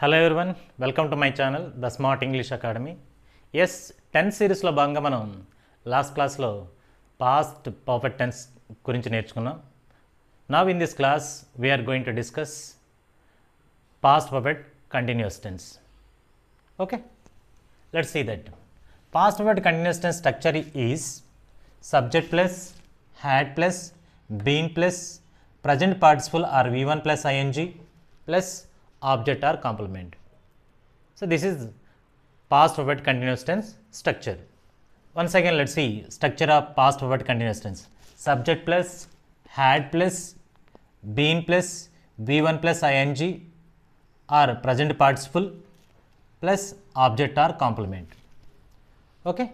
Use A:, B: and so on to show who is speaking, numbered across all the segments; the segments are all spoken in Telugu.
A: Hello everyone, welcome to my channel the Smart English Academy. Yes, 10 సిరీస్లో భాగంగా మనం లాస్ట్ క్లాస్లో పాస్ట్ పర్ఫెక్ట్ టెన్స్ గురించి నేర్చుకున్నాం. Now in this class we are going to discuss past perfect continuous tense. Okay, let's see that. Past perfect continuous tense structure is subject plus had plus been plus present participle or V1 plus ing plus object or complement. So this is past perfect continuous tense structure. Once again let's see structure of past perfect continuous tense. Subject plus had plus been plus V1 plus ing or present participle plus object or complement. Okay,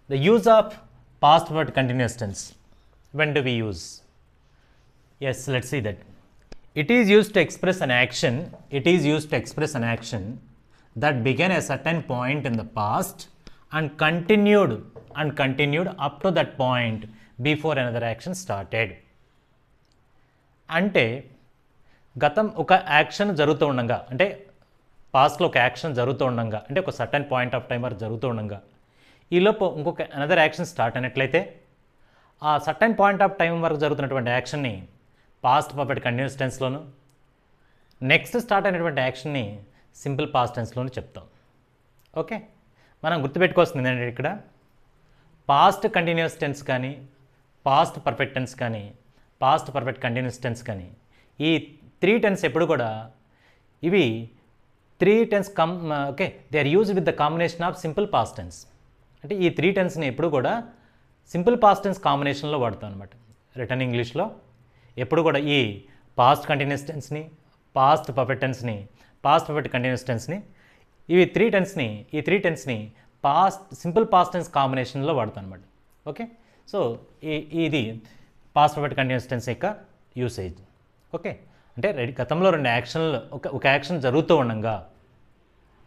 A: the use of past perfect continuous tense. When do we use? Yes, let's see that. It is used to express an action. It is used to express an action that began a certain point in the past and continued up to that point before another action started. అంటే గతం ఒక యాక్షన్ జరుగుతూ ఉండగా, అంటే పాస్ట్లో ఒక యాక్షన్ జరుగుతూ ఉండగా, అంటే ఒక సర్టన్ పాయింట్ ఆఫ్ టైం వరకు జరుగుతూ ఉండగా ఈలోపు ఇంకొక అనదర్ యాక్షన్ స్టార్ట్ అయినట్లయితే ఆ సర్టన్ పాయింట్ ఆఫ్ టైం వరకు జరుగుతున్నటువంటి యాక్షన్ని పాస్ట్ పర్ఫెక్ట్ కంటిన్యూస్ టెన్స్లోను, నెక్స్ట్ స్టార్ట్ అయినటువంటి యాక్షన్ని సింపుల్ పాస్ట్ టెన్స్లోను చెప్తాం. ఓకే, మనం గుర్తుపెట్టుకోవాల్సింది ఏంటంటే ఇక్కడ పాస్ట్ కంటిన్యూస్ టెన్స్ కానీ, పాస్ట్ పర్ఫెక్ట్ టెన్స్ కానీ, పాస్ట్ పర్ఫెక్ట్ కంటిన్యూస్ టెన్స్ కానీ, ఈ 3 టెన్స్ ఎప్పుడు కూడా ఇవి 3 tense okay, they are used with the combination of simple past tense. అంటే ఈ 3 టెన్స్ని ఎప్పుడు కూడా సింపుల్ పాస్ట్ టెన్స్ కాంబినేషన్లో వాడతాం అనమాట. రిటర్న్ ఇంగ్లీష్లో ఎప్పుడు కూడా ఈ పాస్ట్ కంటిన్యూస్ టెన్స్ని, పాస్ట్ పర్ఫెక్ట్ టెన్స్ని, పాస్ట్ పర్ఫెక్ట్ కంటిన్యూస్ టెన్స్ని, ఈ 3 టెన్స్ని పాస్ట్ సింపుల్ పాస్ట్ టెన్స్ కాంబినేషన్లో వాడతాం అనమాట. ఓకే, సో ఇది పాస్ట్ పర్ఫెక్ట్ కంటిన్యూస్ టెన్స్ యొక్క యూసేజ్. ఓకే, అంటే గతంలో 2 యాక్షన్లు ఒక యాక్షన్ జరుగుతూ ఉండగా,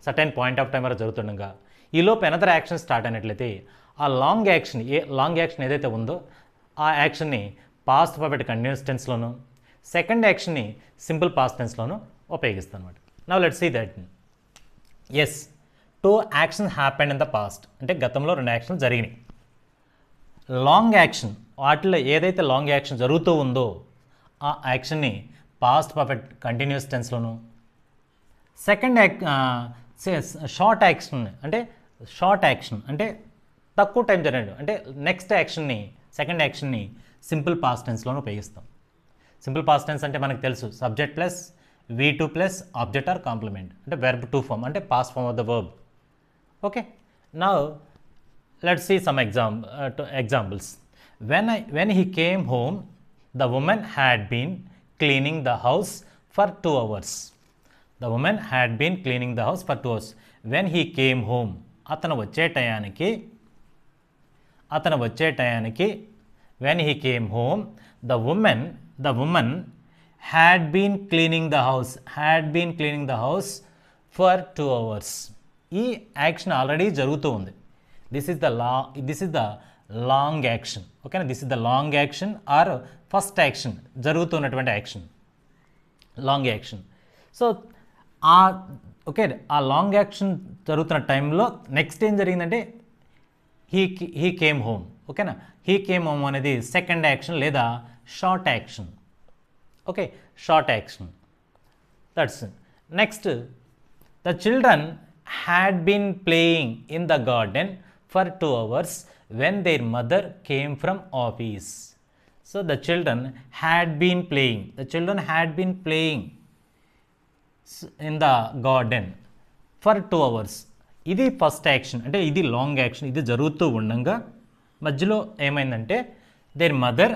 A: సర్టైన్ పాయింట్ ఆఫ్ టైం వరకు జరుగుతుండగా ఈలోపు ఎనదర్ యాక్షన్ స్టార్ట్ అయినట్లయితే ఆ లాంగ్ యాక్షన్ ఏదైతే ఉందో ఆ యాక్షన్ని పాస్ట్ పర్ఫెక్ట్ కంటిన్యూస్ టెన్స్లోను, సెకండ్ యాక్షన్ని సింపుల్ పాస్ట్ టెన్స్లోను ఉపయోగిస్తాను అనమాట. Now let's see that. Yes, 2 action happened in the past, అంటే గతంలో 2 యాక్షన్లు జరిగినాయి. లాంగ్ యాక్షన్, వాటిలో ఏదైతే లాంగ్ యాక్షన్ జరుగుతూ ఉందో ఆ యాక్షన్ని పాస్ట్ పర్ఫెక్ట్ కంటిన్యూస్ టెన్స్లోను, సెకండ్ షార్ట్ యాక్షన్ అంటే తక్కువ టైం జరిగినట్టు, అంటే నెక్స్ట్ యాక్షన్ని, సెకండ్ యాక్షన్ని సింపుల్ పాస్ట్ టెన్స్లోనే ఉపయోగిస్తాం. సింపుల్ పాస్ట్ టెన్స్ అంటే మనకు తెలుసు, subject plus V2 plus object or complement, అంటే వెర్బ్ టు ఫామ్, అంటే past form of the verb. Okay, now let's see some examples. When he came home, the woman had been cleaning the house for 2 hours. The woman had been cleaning the house for 2 hours. When he came home, అతను వచ్చే టయానికి when he came home, the woman had been cleaning the house for 2 hours. ఈ యాక్షన్ ఆల్రెడీ జరుగుతూ ఉంది. This is the long action. ఓకేనా, this is the long action or first action, జరుగుతున్నటువంటి యాక్షన్, లాంగ్ యాక్షన్. సో ఆ లాంగ్ యాక్షన్ జరుగుతున్న టైంలో నెక్స్ట్ ఏం జరిగిందంటే హీ కేమ్ హోమ్. ఓకేనా, హీ కేమ్ హోమ్ అనేది సెకండ్ యాక్షన్ లేదా short action. Okay, short action. That's next. The children had been playing in the garden for 2 hours when their mother came from office. So the children had been playing in the garden for 2 hours. ఇది ఫస్ట్ యాక్షన్, అంటే ఇది లాంగ్ యాక్షన్. ఇది జరుగుతూ ఉండగా మధ్యలో ఏమైందంటే their mother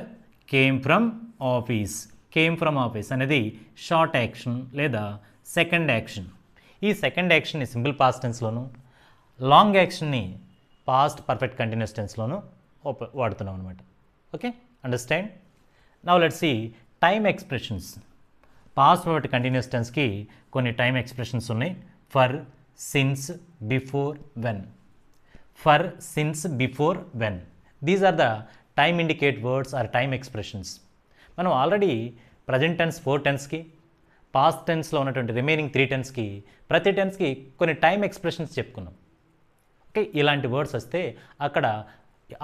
A: came from office అనేది షార్ట్ యాక్షన్ లేదా సెకండ్ యాక్షన్. ఈ సెకండ్ యాక్షన్ని సింపుల్ పాస్ట్ టెన్స్లోను, లాంగ్ యాక్షన్ని పాస్ట్ పర్ఫెక్ట్ కంటిన్యూస్ టెన్స్లోను వాడుతున్నాం అనమాట. Okay, understand. Now let's see time expressions. Past perfect continuous టెన్స్కి కొన్ని టైమ్ ఎక్స్ప్రెషన్స్ ఉన్నాయి. For, since, before, when. For, since, before, when. These are the time indicate words are time expressions. మనం ఆల్రెడీ ప్రజెంట్ టెన్స్ 4 టెన్స్కి, పాస్ట్ టెన్స్లో ఉన్నటువంటి రిమైనింగ్ 3 టెన్స్కి ప్రతి టెన్స్కి కొన్ని టైం ఎక్స్ప్రెషన్స్ చెప్పుకున్నాం. ఓకే, ఇలాంటి వర్డ్స్ వస్తే అక్కడ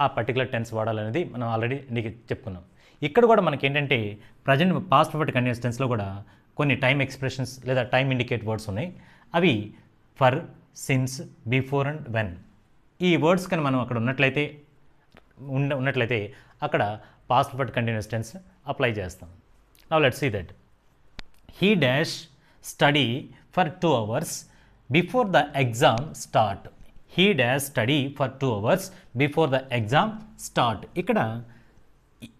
A: ఆ పర్టికులర్ టెన్స్ వాడాలనేది మనం ఆల్రెడీ నీకు చెప్పుకున్నాం. ఇక్కడ కూడా మనకి ఏంటంటే ప్రజెంట్ పాస్ట్ పర్ఫెక్ట్ కంటిన్యూస్ టెన్స్లో కూడా కొన్ని టైం ఎక్స్ప్రెషన్స్ లేదా టైం ఇండికేట్ వర్డ్స్ ఉన్నాయి. అవి for, since, before and when. ఈ వర్డ్స్ కానీ మనం అక్కడ ఉన్నట్లయితే అక్కడ past perfect continuous tense apply చేస్తాం. Now let's see that. He dash study for 2 hours before the exam start. He dash study for 2 hours before the exam start. ఇక్కడ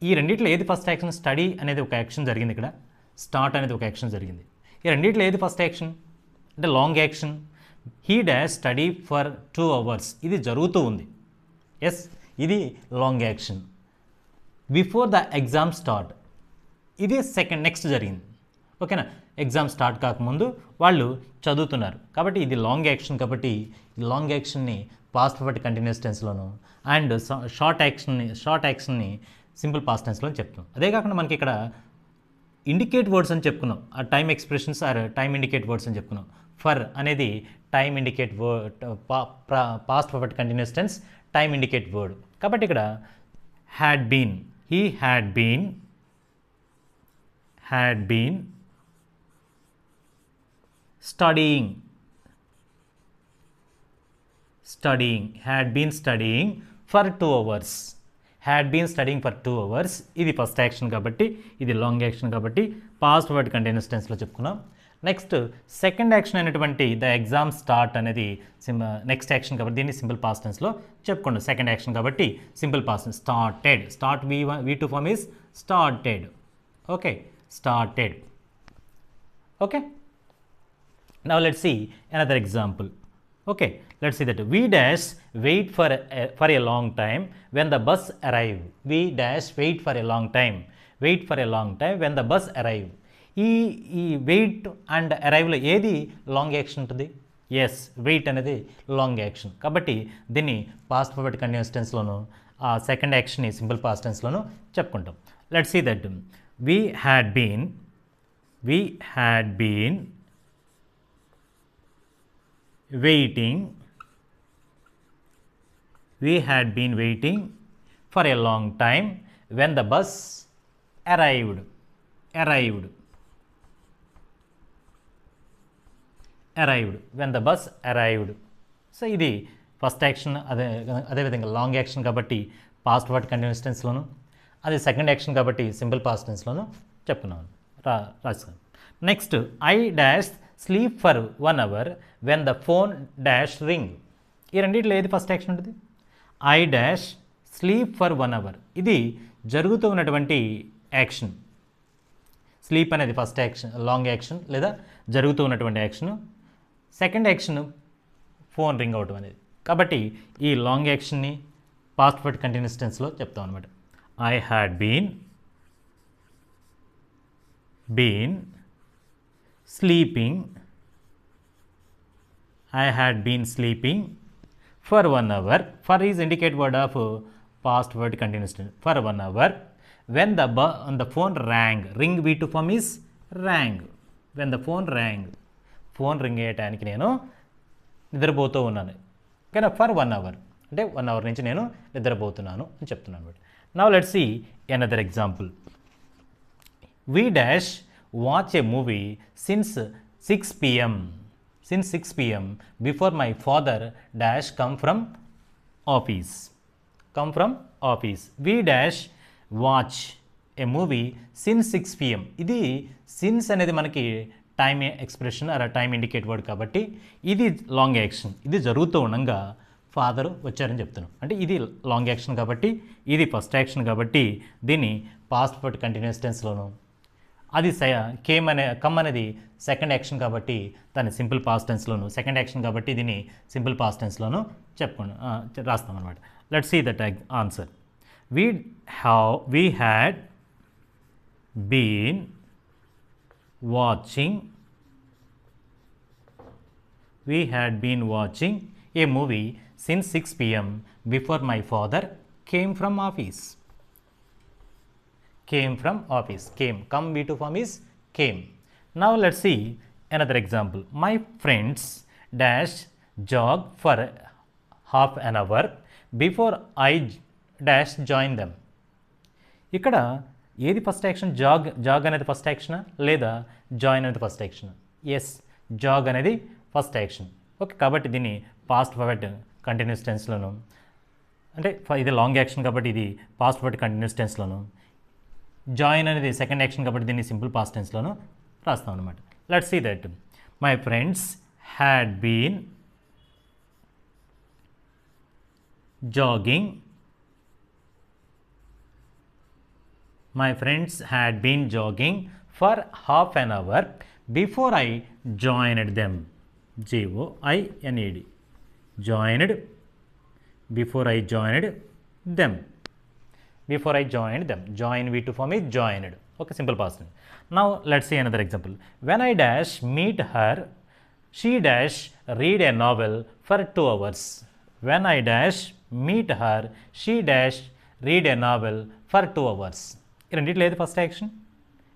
A: ఈ రెండిట్లో ఏది ఫస్ట్ యాక్షన్? స్టడీ అనేది ఒక యాక్షన్ జరిగింది, ఇక్కడ స్టార్ట్ అనేది ఒక యాక్షన్ జరిగింది. ఈ రెండిట్లో ఏది ఫస్ట్ యాక్షన్ అంటే long action. He dash study for 2 hours, ఇది జరుగుతూ ఉంది. ఎస్, ఇది long action. Before the exam start, ఇది నెక్స్ట్ జరిగింది. ఓకేనా, ఎగ్జామ్ స్టార్ట్ కాకముందు వాళ్ళు చదువుతున్నారు కాబట్టి ఇది లాంగ్ యాక్షన్. కాబట్టి ఈ లాంగ్ యాక్షన్ని పాస్ట్ పర్ఫెక్ట్ కంటిన్యూస్ టెన్స్లోను అండ్ షార్ట్ యాక్షన్ని సింపుల్ పాస్ట్ టెన్స్లో చెప్తున్నాం. అదే కాకుండా మనకి ఇక్కడ ఇండికేట్ వర్డ్స్ అని చెప్పుకున్నాం. ఆ time expressions or time indicate words అని చెప్పుకున్నాం. ఫర్ అనేది time indicate word, past perfect continuous tense time indicate word. కాబట్టి ఇక్కడ had been, he had been studying, had been studying for 2 hours. had been studying for 2 hours, ఇది ఫస్ట్ యాక్షన్ కాబట్టి ఇది లాంగ్ యాక్షన్ కాబట్టి పాస్ట్ పర్ఫెక్ట్ కంటిన్యూస్ టెన్స్లో చెప్పుకున్నాం. నెక్స్ట్ సెకండ్ యాక్షన్ అయినటువంటి ద ఎగ్జామ్ స్టార్ట్ అనేది నెక్స్ట్ యాక్షన్ కాబట్టి దీన్ని సింపుల్ పాస్ట్ టెన్స్లో చెప్పుకోండి. సెకండ్ యాక్షన్ కాబట్టి simple past tense. Started, start V2 form is started. Okay, started. Okay, now let's see another example. Okay, let's see that we dash wait for a long time when the bus arrive. We dash wait for a long time when the bus arrive. ఈ వెయిట్ అండ్ అరైవ్లో ఏది లాంగ్ యాక్షన్ ఉంటుంది? ఎస్, వెయిట్ అనేది లాంగ్ యాక్షన్ కాబట్టి దీన్ని పాస్ట్ పర్ఫెక్ట్ కంటిన్యూస్ టెన్స్లోను ఆ సెకండ్ యాక్షన్ని సింపుల్ పాస్ట్ టెన్స్లోను చెప్పుకుంటాం. Let's see that. we had been waiting for a long time when the bus arrived. When the bus arrived. So ఇది ఫస్ట్ యాక్షన్. అదేవిధంగా లాంగ్ యాక్షన్ కాబట్టి పాస్ట్ పర్ఫెక్ట్ కంటిన్యూస్ టెన్స్లోను, అది సెకండ్ యాక్షన్ కాబట్టి సింపుల్ పాస్ట్ టెన్స్లోను చెప్పుకున్నాను. రాసుకోండి. Next, I dash sleep for 1 hour when the phone dash ring. ఈ రెండింటిలో ఏది ఫస్ట్ యాక్షన్ ఉంటుంది? I dash sleep for 1 hour, ఇది జరుగుతూ ఉన్నటువంటి యాక్షన్. స్లీప్ అనేది ఫస్ట్ యాక్షన్, లాంగ్ యాక్షన్ లేదా జరుగుతూ ఉన్నటువంటి action. Second action phone ring అవటం అనేది. కాబట్టి ఈ లాంగ్ యాక్షన్ని పాస్ట్ పర్ఫెక్ట్ కంటిన్యూస్ టెన్స్లో చెప్తాం అనమాట. I had been sleeping for 1 hour. For is indicate word of past perfect continuous tense. For 1 hour when the phone rang. Ring V2 form is rang. When the phone rang, phone ring అయ్యటానికి నేను నిద్రపోతూ ఉన్నాను. కానీ ఫర్ 1 hour అంటే 1 hour నుంచి నేను నిద్రపోతున్నాను అని చెప్తున్నాను అనమాట. Now let's see another example. we dash watch a movie since 6 p.m. before my father dash come from office. We dash watch a movie since 6 p.m. ఇది since అనేది మనకి time expression are time indicate word కాబట్టి ఇది లాంగ్ యాక్షన్. ఇది జరుగుతూ ఉండగా ఫాదర్ వచ్చారని చెప్తున్నాం. అంటే ఇది లాంగ్ యాక్షన్ కాబట్టి ఇది ఫస్ట్ యాక్షన్ కాబట్టి దీన్ని పాస్ట్ పర్ఫెక్ట్ కంటిన్యూస్ టెన్స్లోను, అది కమ్ అనేది సెకండ్ యాక్షన్ కాబట్టి దాన్ని సింపుల్ పాస్ట్ టెన్స్లోను, సెకండ్ యాక్షన్ కాబట్టి దీన్ని సింపుల్ పాస్ట్ టెన్స్లోను రాస్తాం అనమాట. Let's see that answer. we had been watching a movie since 6 p.m. before my father came from office. Come V2 form is came. Now let's see another example. My friends dash jog for half an hour before I dash join them. ఇక్కడ ఏది ఫస్ట్ యాక్షన్? జాగ్ అనేది ఫస్ట్ యాక్షనా లేదా జాయిన్ అనేది ఫస్ట్ యాక్షన్? ఎస్, జాగ్ అనేది ఫస్ట్ యాక్షన్. ఓకే, కాబట్టి దీన్ని పాస్ట్ పర్ఫెక్ట్ కంటిన్యూస్ టెన్స్లోను, అంటే ఇది లాంగ్ యాక్షన్ కాబట్టి ఇది పాస్ట్ పర్ఫెక్ట్ కంటిన్యూస్ టెన్స్లోను, జాయిన్ అనేది సెకండ్ యాక్షన్ కాబట్టి దీన్ని సింపుల్ పాస్ట్ టెన్స్లోను రాస్తాం అనమాట. Let's see that my friends had been jogging. My friends had been jogging for half an hour before I joined them. Joined. Joined. Before I joined them. Before I joined them. Join V2 form is joined. Okay, simple past tense. Now let's see another example. When I dash meet her, she dash read a novel for 2 hours. When I dash meet her, she dash read a novel for 2 hours. రెండిట్లో ఏది ఫస్ట్ యాక్షన్?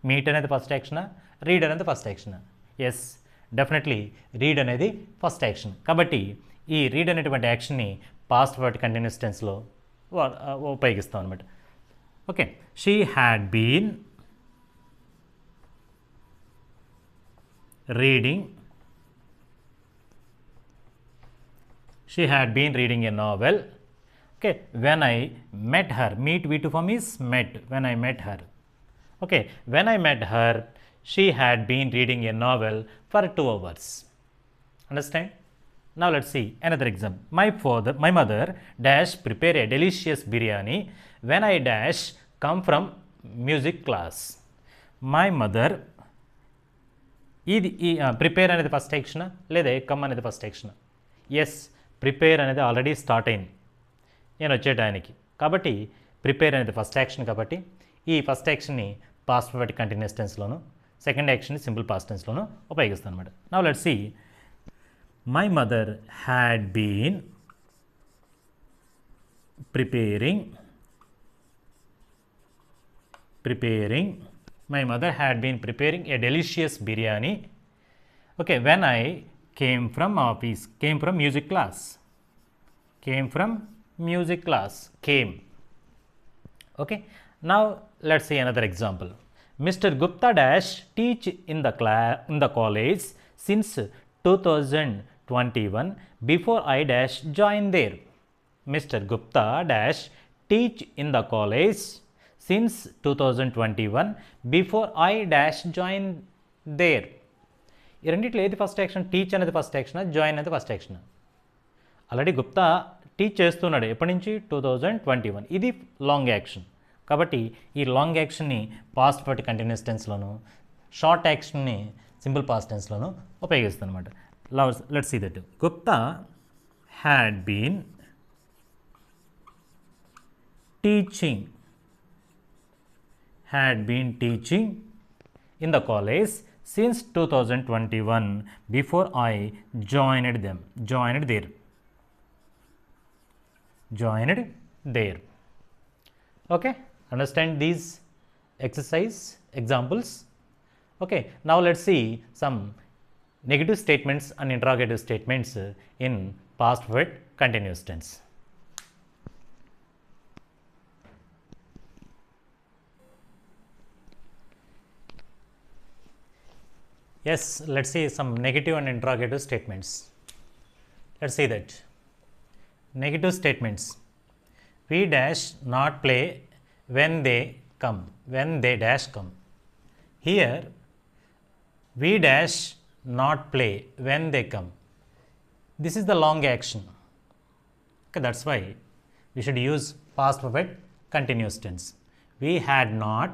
A: మీట్ అనేది ఫస్ట్ యాక్షనా, రీడ్ అనేది ఫస్ట్ యాక్షనా? ఎస్, డెఫినెట్లీ రీడ్ అనేది ఫస్ట్ యాక్షన్. కాబట్టి ఈ రీడ్ అనేటువంటి యాక్షన్ని పాస్ట్ పర్ఫెక్ట్ కంటిన్యూస్ టెన్స్లో ఉపయోగిస్తాం అనమాట. Okay, she had been reading. She had been reading a novel. Okay, when I met her, meet V2 form is met. When I met her. Okay, when I met her, she had been reading a novel for 2 hours. Understand? Now let's see another example. My mother dash prepare a delicious biryani when I dash come from music class. My mother, ఇది ప్రిపేర్ అనేది ఫస్ట్ యాక్షన్ లేదా కమ్ అనేది ఫస్ట్ యాక్షన్? ఎస్, ప్రిపేర్ అనేది ఆల్రెడీ స్టార్ట్ అయింది నేను వచ్చేటానికి, కాబట్టి ప్రిపేర్ అనేది ఫస్ట్ యాక్షన్. కాబట్టి ఈ ఫస్ట్ యాక్షన్ని పాస్ట్ పర్ఫెక్ట్ కంటిన్యూస్ టెన్స్లోను, సెకండ్ యాక్షన్ని సింపుల్ పాస్ట్ టెన్స్లోను ఉపయోగిస్తాను అనమాట. Now let's see my mother had been preparing. My mother had been preparing a delicious biryani. Okay, when I came from office, came from music class. Came. Okay, now let's see another example. Mr. Gupta dash teach in the college since 2021 before I dash join there. Mr. Gupta dash teach in the college since 2021 before I dash join there. ఈ రెండిట్లో ఏది ఫస్ట్ యాక్షన్? టీచ్ అనేది ఫస్ట్ యాక్షన్, జాయిన్ అనేది first action. Already Gupta teach చేస్తున్నాడు ఎప్పటి నుంచి? 2021. ఇది లాంగ్ యాక్షన్. కాబట్టి ఈ లాంగ్ యాక్షన్ని పాస్ట్ పర్ఫెక్ట్ కంటిన్యూస్ టెన్స్లోను, షార్ట్ యాక్షన్ని సింపుల్ పాస్ట్ టెన్స్లోను ఉపయోగిస్తాను అనమాట. Let's see that Gupta had been teaching in the college since 2021 before I joined there. Okay, understand these examples. Okay, now let's see some negative statements and interrogative statements in past perfect continuous tense. Yes, let's see some negative and interrogative statements. Let's see that. Negative statements. We dash not play when they dash come. Here, we dash not play when they come. This is the long action. Okay, that's why we should use past perfect continuous tense. We had not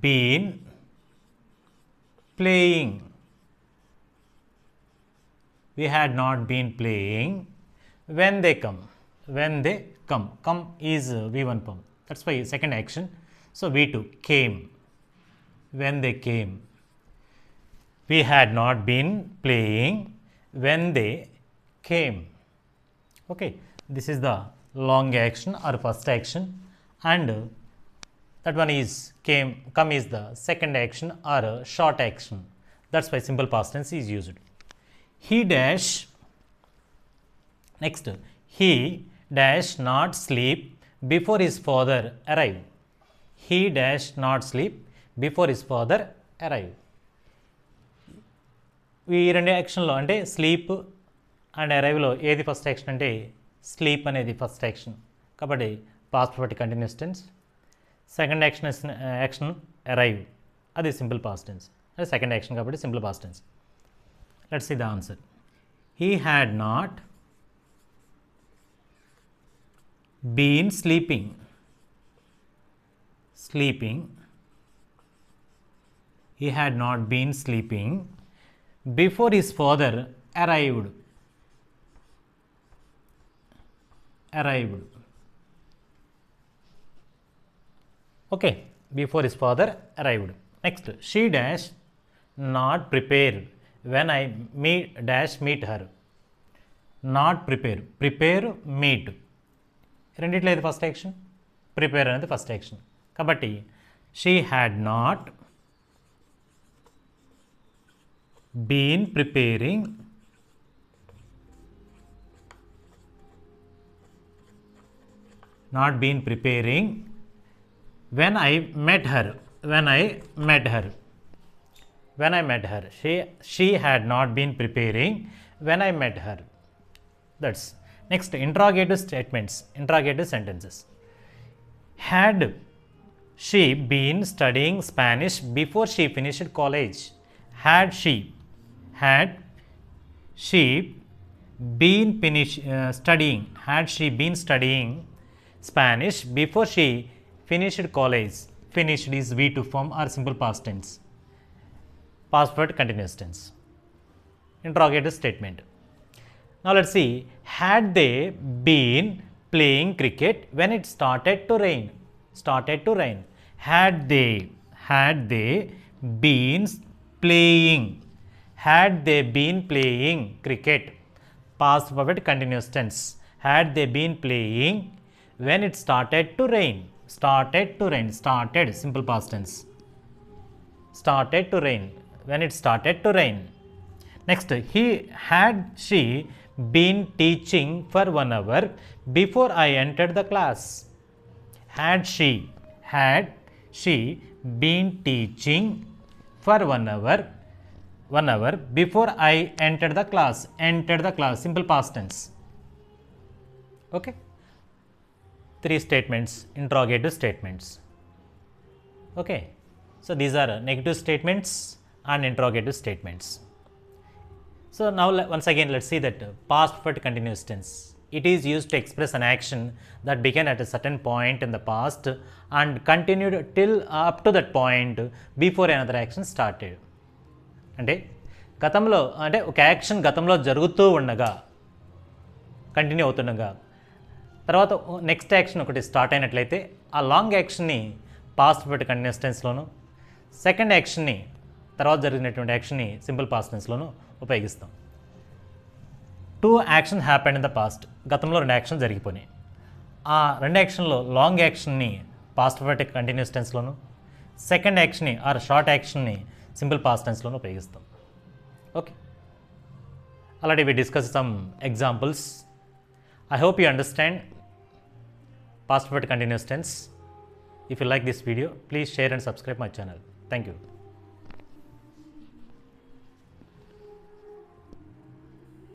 A: been playing. We had not been playing when they come. Come is V1 form. That's why second action. So V2 came. When they came. We had not been playing when they came. Okay, this is the long action or first action, and that one is come is the second action or a short action. That's why simple past tense is used. He dash, next, he dash not sleep before his father arrive. He dash not sleep before his father arrive. ఈ రెండు యాక్షన్లో అంటే స్లీప్ అండ్ అరైవ్లో ఏది ఫస్ట్ యాక్షన్ అంటే స్లీప్ అనేది ఫస్ట్ యాక్షన్ కాబట్టి past perfect continuous tense. Second action arrive, అది సింపుల్ పాస్ట్ టెన్స్. అది సెకండ్ యాక్షన్ కాబట్టి simple past tense. Let's see the answer. He had not been sleeping he had not been sleeping before his father arrived. Okay, before his father arrived. Next, she dash not prepare when I meet her. Not prepare meet. రెండిట్లో ఇది ఫస్ట్ యాక్షన్, ప్రిపేర్ అనేది ఫస్ట్ యాక్షన్ కాబట్టి she had not been preparing when I met her. She had not been preparing when I met her. That's next. Interrogative sentences. Had she been studying Spanish before she finished college? Had she been studying Spanish before she finished college? Finished is V2 form or simple past tense. Past perfect continuous tense. Interrogative statement. Now let's see. Had they been playing cricket when it started to rain? Had they been playing cricket? Past perfect continuous tense. Had they been playing when it started to rain? Started simple past tense. Started to rain, when it started to rain. Next, had she been teaching for 1 hour before I entered the class? Had she been teaching for 1 hour before I entered the class? Simple past tense. Okay, 3 statements, interrogative statements. Okay, so these are negative statements and interrogative statements. So now once again let's see that past perfect continuous tense. It is used to express an action that began at a certain point in the past and continued till up to that point before another action started. అంటే గతంలో అంటే ఒక యాక్షన్ గతంలో జరుగుతూ ఉండగా కంటిన్యూ అవుతుండగా తర్వాత నెక్స్ట్ యాక్షన్ ఒకటి స్టార్ట్ అయినట్లయితే ఆ లాంగ్ యాక్షన్ని పాస్ట్ పర్ఫెక్ట్ కంటిన్యూస్ టెన్స్లోను, సెకండ్ యాక్షన్ని తర్వాత జరిగినటువంటి యాక్షన్ని సింపుల్ పాస్ట్ టెన్స్లోను ఉపయోగిస్తాం. 2 action happened in the past. గతంలో 2 యాక్షన్ జరిగిపోయినాయి. ఆ 2 యాక్షన్లో లాంగ్ యాక్షన్ని పాస్ట్ పర్ఫెక్ట్ కంటిన్యూస్ టెన్స్లోను, సెకండ్ యాక్షన్ని ఆర్ షార్ట్ యాక్షన్ని సింపుల్ పాస్ట్ టెన్స్లోను ఉపయోగిస్తాం. Okay, already we discuss some examples. I hope you understand past perfect continuous tense. If you like this video, please share and subscribe my channel. Thank you.